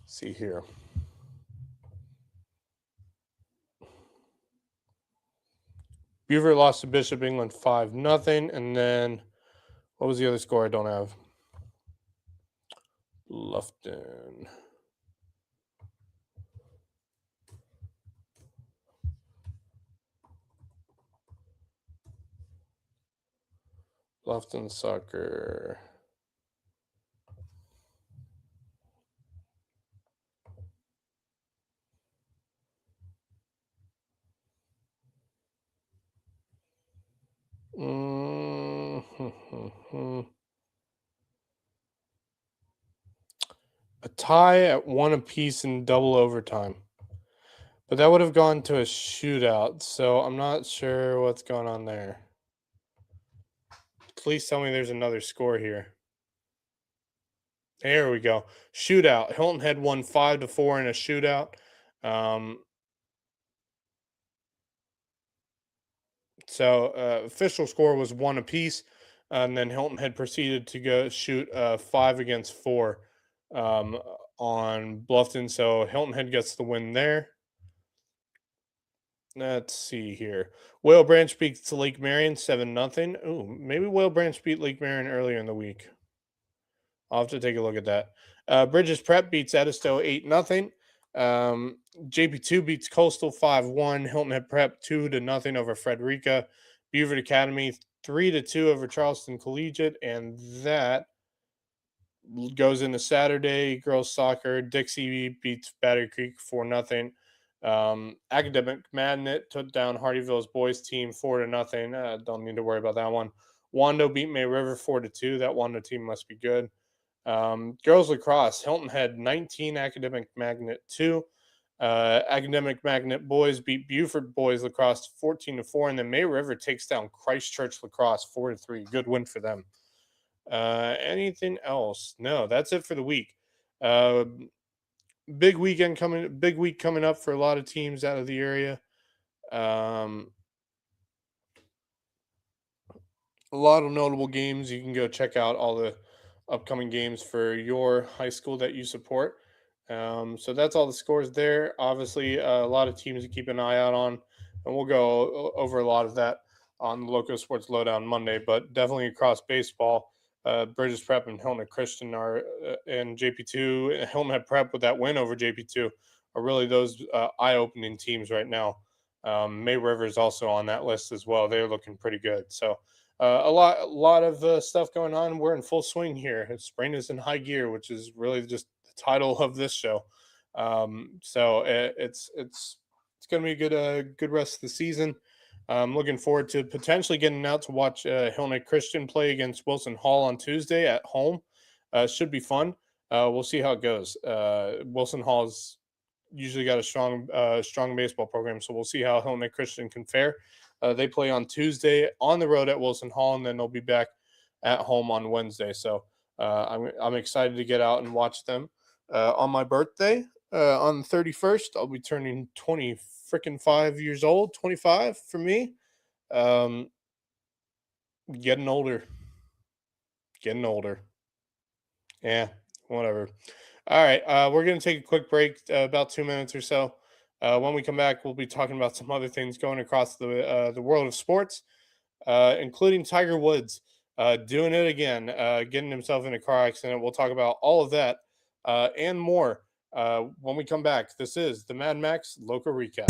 See here. Beaufort lost to Bishop England 5-0. And then what was the other score I don't have? Lufton. Lufton soccer. A tie at 1 apiece in double overtime. But that would have gone to a shootout, so I'm not sure what's going on there. Please tell me there's another score here. There we go. Shootout. Hilton Head won 5-4 in a shootout. So official score was 1 apiece, and then Hilton Head proceeded to go shoot 5-4 on Bluffton. So Hilton Head gets the win there. Let's see here. Whale Branch beats Lake Marion 7-0. Ooh, maybe Whale Branch beat Lake Marion earlier in the week. I'll have to take a look at that. Bridges Prep beats Edisto 8-0. JP2 beats Coastal 5-1. Hilton Head Prep 2-0 over Frederica. Beaufort Academy 3-2 over Charleston Collegiate, and that goes into Saturday. Girls soccer. Dixie beats Battery Creek 4-0. Academic Magnet took down Hardyville's boys team 4-0. Don't need to worry about that one. Wando beat May River 4-2. That Wando team must be good. Girls lacrosse. Hilton had 19. Academic Magnet 2. Academic Magnet boys beat Beaufort boys lacrosse 14-4, and then May River takes down Christchurch lacrosse 4-3. Good win for them. Anything else? No, that's it for the week. Big week coming up for a lot of teams out of the area. A lot of notable games. You can go check out all the upcoming games for your high school that you support. So that's all the scores there. Obviously, a lot of teams to keep an eye out on, and we'll go over a lot of that on the Loco Sports Lowdown Monday. But definitely across baseball, Bridges Prep and Hilton Head Christian are, and JP2, Hilton Head Prep with that win over JP2 are really those eye-opening teams right now. May River is also on that list as well. They're looking pretty good. So a lot of stuff going on. We're in full swing here. Spring is in high gear, which is really just the title of this show. So it's going to be a good rest of the season. I'm looking forward to potentially getting out to watch Hilton Head Christian play against Wilson Hall on Tuesday at home. Should be fun. We'll see how it goes. Wilson Hall's usually got a strong baseball program, so we'll see how Hilton Head Christian can fare. They play on Tuesday on the road at Wilson Hall, and then they'll be back at home on Wednesday. So I'm excited to get out and watch them. On my birthday, on the 31st, I'll be turning 25 years old. 25 for me. Getting older. Yeah, whatever. All right, we're going to take a quick break, about 2 minutes or so. When we come back, we'll be talking about some other things going across the world of sports, including Tiger Woods doing it again, getting himself in a car accident. We'll talk about all of that and more when we come back. This is the Mad Max Lowco Recap.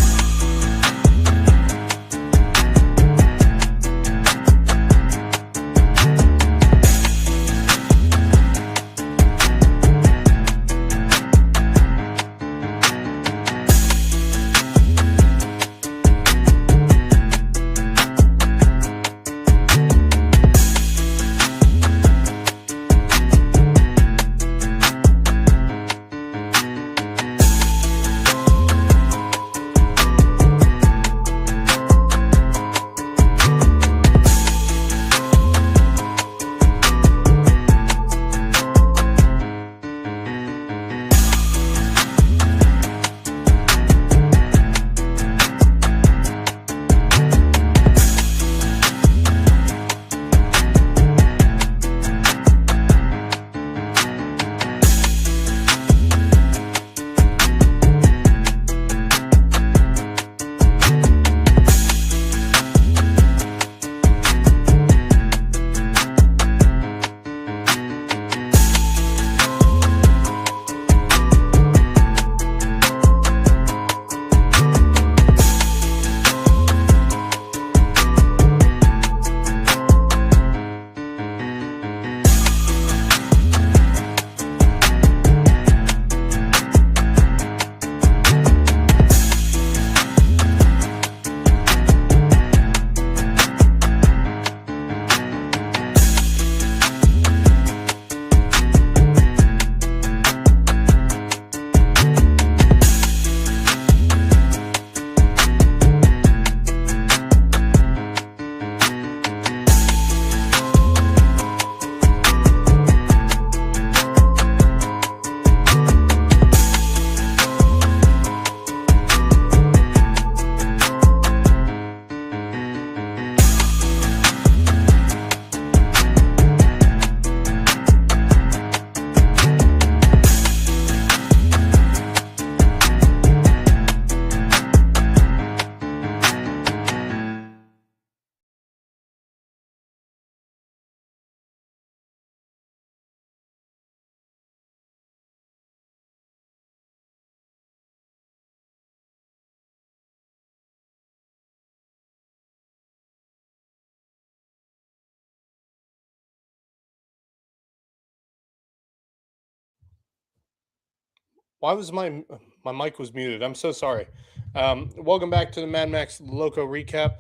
Why was my mic was muted? I'm so sorry. Welcome back to the Mad Max Loco Recap.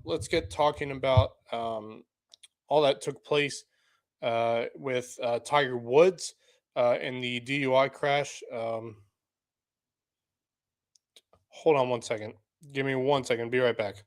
Let's get talking about all that took place with Tiger Woods in the DUI crash. Hold on one second. Give me 1 second. Be right back.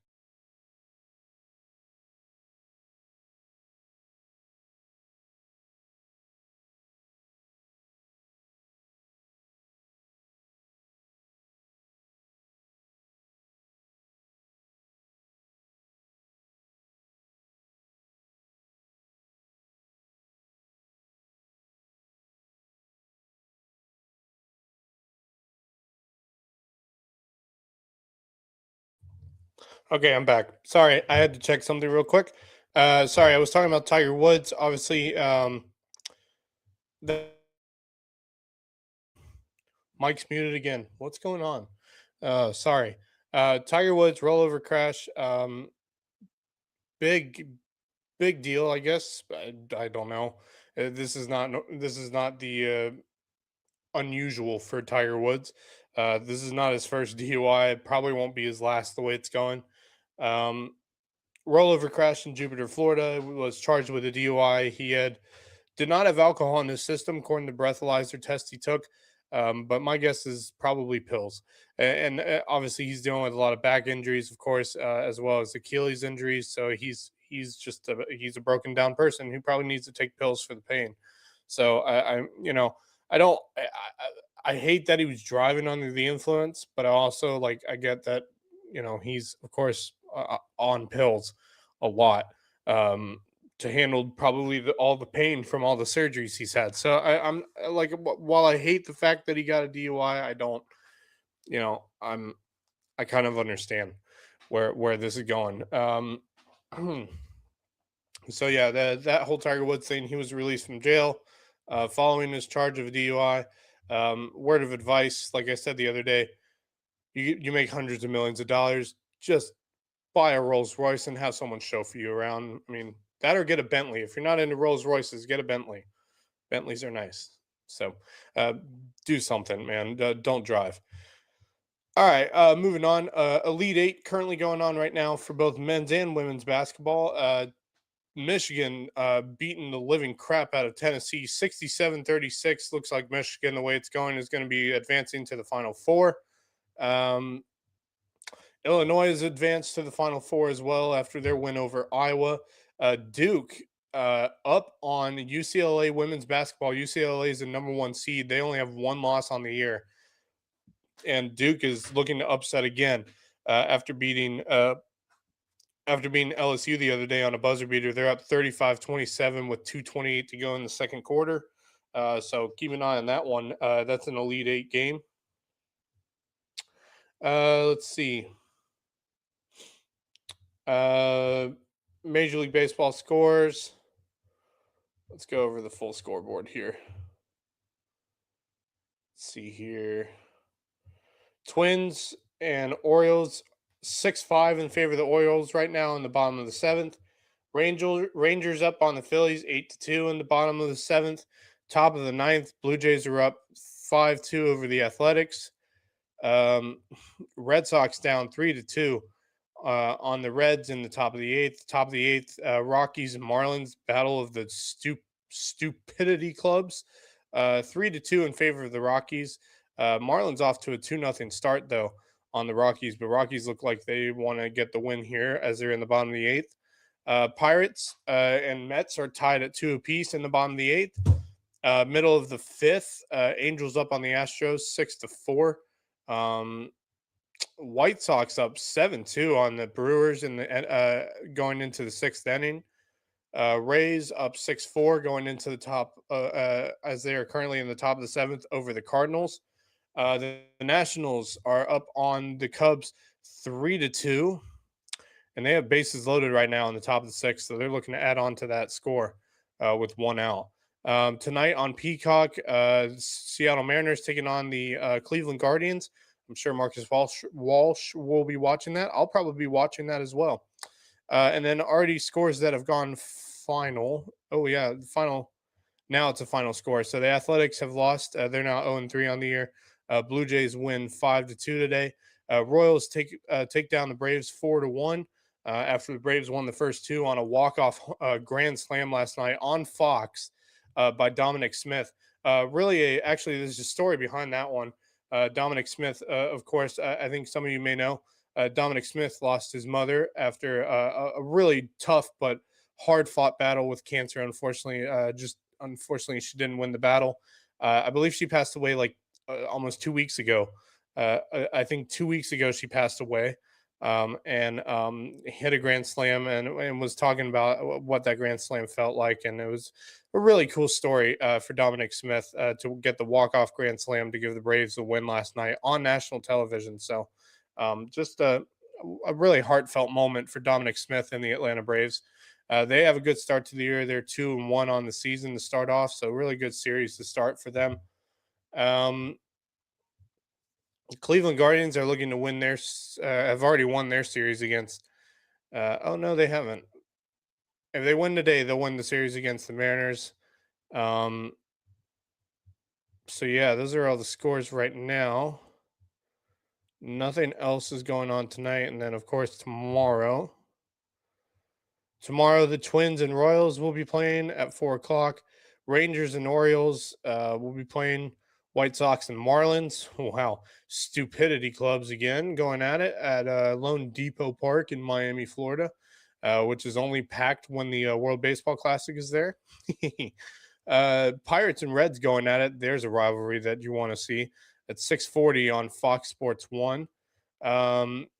Okay, I'm back. Sorry, I had to check something real quick. Sorry, I was talking about Tiger Woods. Obviously, the mic's muted again. What's going on? Sorry. Tiger Woods rollover crash. Big big deal, I guess. I don't know. This is not the unusual for Tiger Woods. This is not his first DUI. It probably won't be his last the way it's going. Um, Rollover crash in Jupiter, Florida. Was charged with a DUI. He did not have alcohol in his system, according to breathalyzer test he took. But my guess is probably pills. And obviously, he's dealing with a lot of back injuries, of course, as well as Achilles injuries. So he's a broken down person who probably needs to take pills for the pain. So I don't. I hate that he was driving under the influence, but I also I get that he's of course on pills a lot. To handle probably all the pain from all the surgeries he's had. So I'm like, while I hate the fact that he got a DUI, I don't, I kind of understand where this is going. So yeah, that whole Tiger Woods thing, he was released from jail following his charge of a DUI. Word of advice, like I said the other day, you make hundreds of millions of dollars, just buy a Rolls Royce and have someone chauffeur you around. I mean, that or get a Bentley. If you're not into Rolls Royces, get a Bentley. Bentleys are nice. So uh, do something, man. Don't drive. All right, moving on. Elite Eight currently going on right now for both men's and women's basketball. Michigan beating the living crap out of Tennessee 67-36. Looks like Michigan, the way it's going, is going to be advancing to the Final Four. Um, Illinois has advanced to the Final Four as well after their win over Iowa. Duke up on UCLA women's basketball. UCLA is the number one seed. They only have one loss on the year, and Duke is looking to upset again after beating LSU the other day on a buzzer beater. They're up 35-27 with 2:28 to go in the second quarter. So keep an eye on that one. That's an Elite Eight game. Let's see. Uh, Major League Baseball scores. Let's go over the full scoreboard here. Let's see here. Twins and Orioles 6-5 in favor of the Orioles right now in the bottom of the seventh. Rangers up on the Phillies 8-2 in the bottom of the seventh. Top of the ninth, Blue Jays are up 5-2 over the Athletics. Red Sox down 3-2 on the Reds in the top of the eighth. Top of the eighth, Rockies and Marlins, battle of the stupidity clubs. 3-2 in favor of the Rockies. Marlins off to a 2-0 start though on the Rockies, but Rockies look like they want to get the win here as they're in the bottom of the eighth. Pirates and Mets are tied at 2 apiece in the bottom of the eighth. Middle of the fifth, Angels up on the Astros 6-4. White Sox up 7-2 on the Brewers in the going into the sixth inning. Rays up 6-4 going into the top as they are currently in the top of the seventh over the Cardinals. The Nationals are up on the Cubs 3-2, and they have bases loaded right now in the top of the sixth, so they're looking to add on to that score with one out. Tonight on Peacock, Seattle Mariners taking on the Cleveland Guardians. I'm sure Marcus Walsh will be watching that. I'll probably be watching that as well. And then already scores that have gone final. Oh yeah, the final. Now it's a final score. So the Athletics have lost. They're now 0-3 on the year. Blue Jays win 5-2 today. Royals take down the Braves 4-1 after the Braves won the first two on a walk-off grand slam last night on Fox by Dominic Smith. Actually, there's a story behind that one. Dominic Smith, of course, I think some of you may know. Dominic Smith lost his mother after a really tough but hard-fought battle with cancer. Unfortunately, she didn't win the battle. I believe she passed away like almost 2 weeks ago. I think 2 weeks ago she passed away, and hit a grand slam and was talking about what that grand slam felt like, and it was a really cool story for Dominic Smith to get the walk-off grand slam to give the Braves the win last night on national television. So, just a really heartfelt moment for Dominic Smith and the Atlanta Braves. They have a good start to the year. They're 2-1 on the season to start off, so really good series to start for them. Cleveland Guardians are looking to win have already won their series against. Oh no, they haven't. If they win today, they'll win the series against the Mariners. So yeah, those are all the scores right now. Nothing else is going on tonight, and then of course tomorrow. Tomorrow, the Twins and Royals will be playing at 4 o'clock. Rangers and Orioles will be playing. White Sox and Marlins. Wow, stupidity clubs again going at it at Lone Depot Park in Miami, Florida, which is only packed when the World Baseball Classic is there. Pirates and Reds going at it. There's a rivalry that you want to see at 6:40 on Fox Sports 1.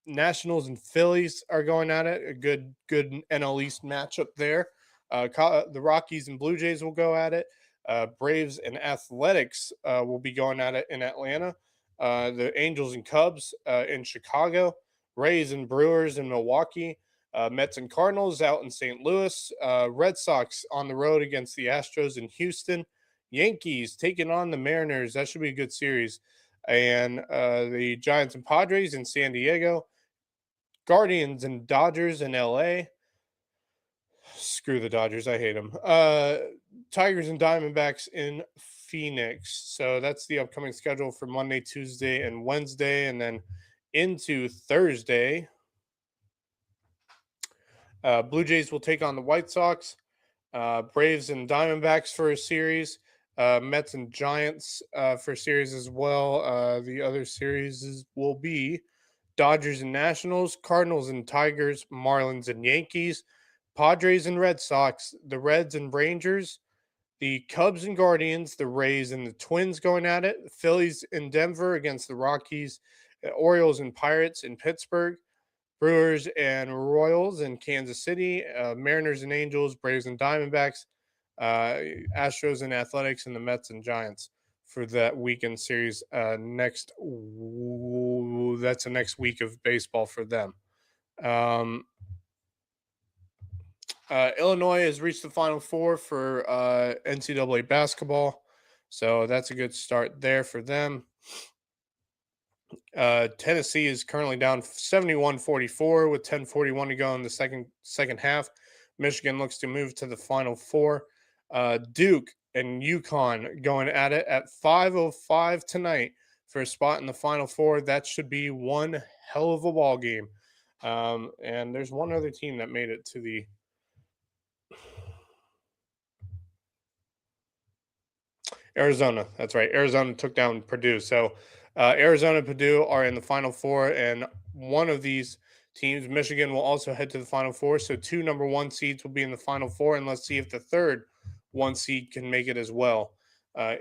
Nationals and Phillies are going at it. A good NL East matchup there. The Rockies and Blue Jays will go at it. Braves and Athletics will be going at it in Atlanta. The Angels and Cubs in Chicago. Rays and Brewers in Milwaukee. Mets and Cardinals out in St. Louis. Red Sox on the road against the Astros in Houston. Yankees taking on the Mariners. That should be a good series. And the Giants and Padres in San Diego. Guardians and Dodgers in LA. Screw the Dodgers. I hate them. Tigers and Diamondbacks in Phoenix. So that's the upcoming schedule for Monday, Tuesday, and Wednesday. And then into Thursday, Blue Jays will take on the White Sox. Braves and Diamondbacks for a series. Mets and Giants for a series as well. The other series will be Dodgers and Nationals, Cardinals and Tigers, Marlins and Yankees, Padres and Red Sox, the Reds and Rangers, the Cubs and Guardians, the Rays and the Twins going at it, Phillies in Denver against the Rockies, Orioles and Pirates in Pittsburgh, Brewers and Royals in Kansas City, Mariners and Angels, Braves and Diamondbacks, Astros and Athletics, and the Mets and Giants for that weekend series. That's the next week of baseball for them. Illinois has reached the Final Four for NCAA basketball, so that's a good start there for them. Tennessee is currently down 71-44 with 10:41 to go in the second half. Michigan looks to move to the Final Four. Duke and UConn going at it at 5:05 tonight for a spot in the Final Four. That should be one hell of a ball game. And there's one other team that made it to the Arizona. That's right. Arizona took down Purdue. So Arizona and Purdue are in the Final Four, and one of these teams, Michigan, will also head to the Final Four. So two number one seeds will be in the Final Four, and let's see if the third one seed can make it as well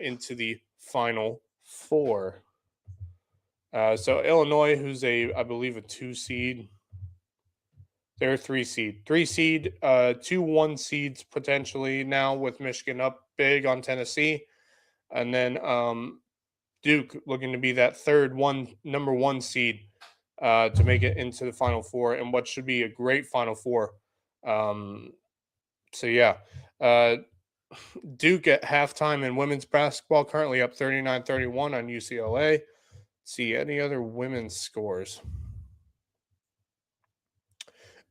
into the Final Four. So Illinois, who's I believe a 2 seed. They're a 3 seed. 3 seed, 2 1 seeds potentially now with Michigan up big on Tennessee. And then Duke looking to be that number one seed to make it into the Final Four and what should be a great Final Four. So yeah, Duke at halftime in women's basketball currently up 39-31 on UCLA. Let's see any other women's scores.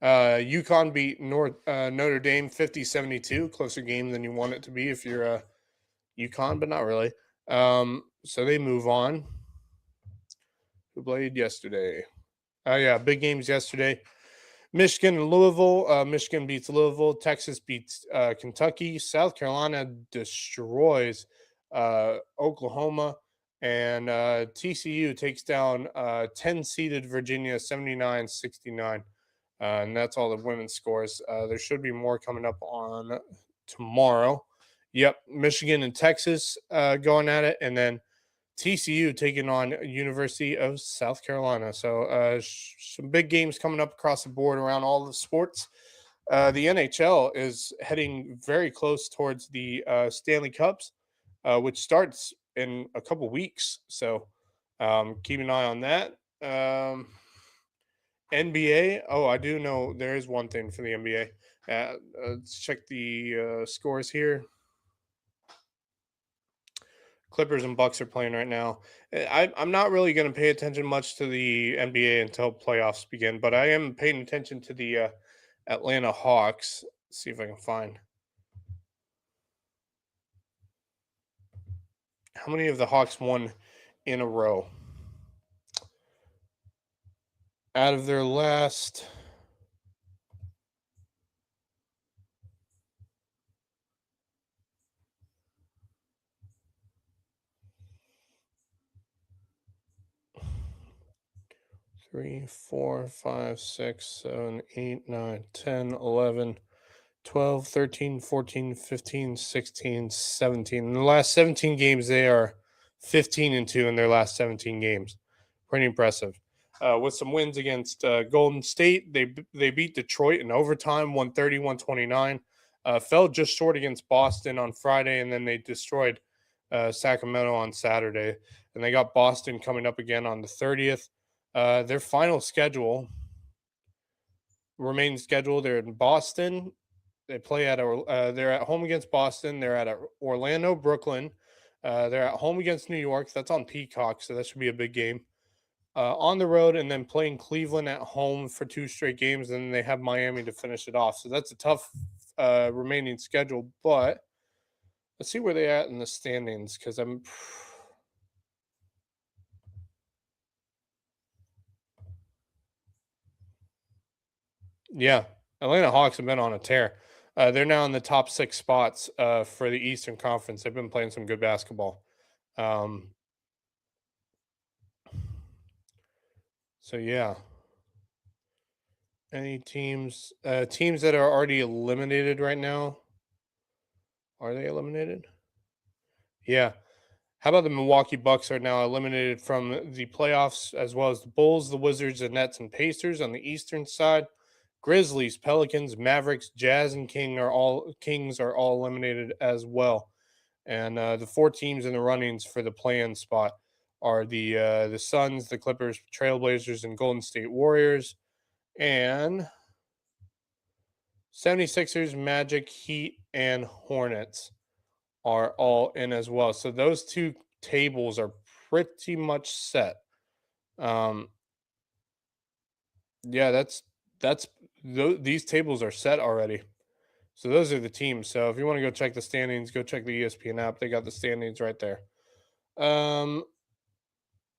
UConn beat Notre Dame 50-72, closer game than you want it to be if you're UConn, but not really. So they move on. Who played yesterday? Oh yeah, big games yesterday. Michigan and Louisville. Michigan beats Louisville. Texas beats Kentucky. South Carolina destroys Oklahoma. And TCU takes down 10 seeded Virginia 79-69. And that's all the women's scores. There should be more coming up on tomorrow. Yep, Michigan and Texas going at it. And then TCU taking on University of South Carolina. So some big games coming up across the board around all the sports. The NHL is heading very close towards the Stanley Cups, which starts in a couple weeks. So keep an eye on that. NBA. Oh, I do know there is one thing for the NBA. Let's check the scores here. Clippers and Bucks are playing right now. I'm not really going to pay attention much to the NBA until playoffs begin, but I am paying attention to the Atlanta Hawks. Let's see if I can find how many of the Hawks won in a row. Out of their last 3, 4, 5, 6, 7, 8, 9, 10, 11, 12, 13, 14, 15, 16, 17. In the last 17 games, they are 15-2 in their last 17 games. Pretty impressive. With some wins against Golden State, they beat Detroit in overtime, 130-129. Fell just short against Boston on Friday, and then they destroyed Sacramento on Saturday. And they got Boston coming up again on the 30th. Their final schedule remains scheduled. They're in Boston. They play at they're at home against Boston. They're at Orlando, Brooklyn. They're at home against New York. That's on Peacock, so that should be a big game. On the road, and then playing Cleveland at home for 2 straight games, and then they have Miami to finish it off. So that's a tough remaining schedule. But let's see where they at in the standings, because I'm. Yeah, Atlanta Hawks have been on a tear. They're now in the top 6 spots for the Eastern Conference. They've been playing some good basketball. So yeah. Any teams that are already eliminated right now? Are they eliminated? Yeah. How about the Milwaukee Bucks are now eliminated from the playoffs, as well as the Bulls, the Wizards, the Nets, and Pacers on the Eastern side. Grizzlies, Pelicans, Mavericks, Jazz, and Kings are all eliminated as well. And the 4 teams in the runnings for the play-in spot are the Suns, the Clippers, Trailblazers, and Golden State Warriors, and 76ers, Magic, Heat, and Hornets are all in as well. So those 2 tables are pretty much set. Yeah, these tables are set already. So those are the teams. So if you want to go check the standings, go check the ESPN app. They got the standings right there.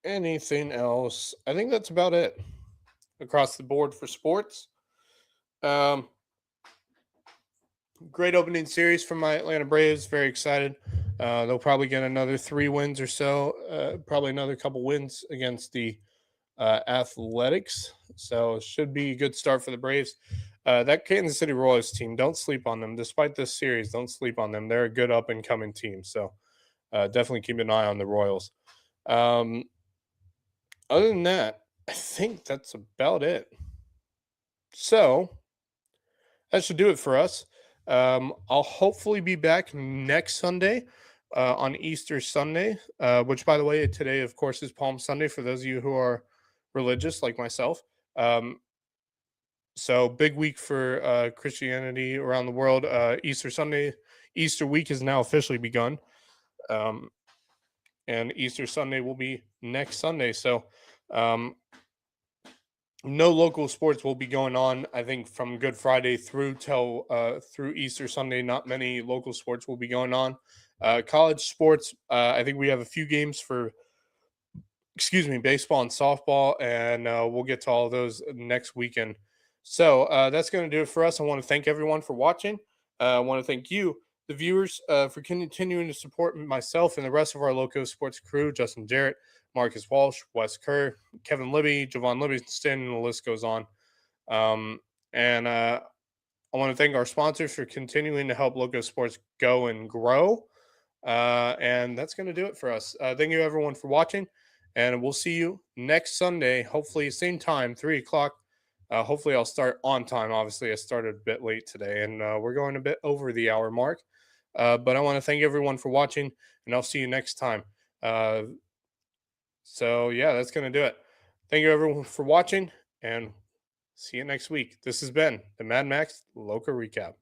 Anything else? I think that's about it across the board for sports. Great opening series from my Atlanta Braves. Very excited. They'll probably get another 3 wins or so. Probably another couple wins against the Athletics. So should be a good start for the Braves. That Kansas City Royals team, don't sleep on them. Despite this series, don't sleep on them. They're a good up and coming team. So definitely keep an eye on the Royals. Other than that, I think that's about it. So that should do it for us. I'll hopefully be back next Sunday on Easter Sunday, which, by the way, today, of course, is Palm Sunday for those of you who are religious like myself. So big week for Christianity around the world. Easter Sunday, Easter week has now officially begun. And Easter Sunday will be next Sunday. So no local sports will be going on. I think from Good Friday through Easter Sunday, not many local sports will be going on. College sports, I think we have a few games for, baseball and softball, and we'll get to all of those next weekend. So that's going to do it for us. I want to thank everyone for watching. I want to thank you, the viewers, for continuing to support myself and the rest of our Loco Sports crew: Justin Jarrett, Marcus Walsh, Wes Kerr, Kevin Libby, Javon Livingston, and the list goes on. And I want to thank our sponsors for continuing to help Loco Sports go and grow. And that's going to do it for us. Thank you, everyone, for watching. And we'll see you next Sunday, hopefully, same time, 3 o'clock. Hopefully, I'll start on time. Obviously, I started a bit late today, and we're going a bit over the hour mark. But I want to thank everyone for watching, and I'll see you next time. So, yeah, that's going to do it. Thank you, everyone, for watching, and see you next week. This has been the Mad Max Lowco Recap.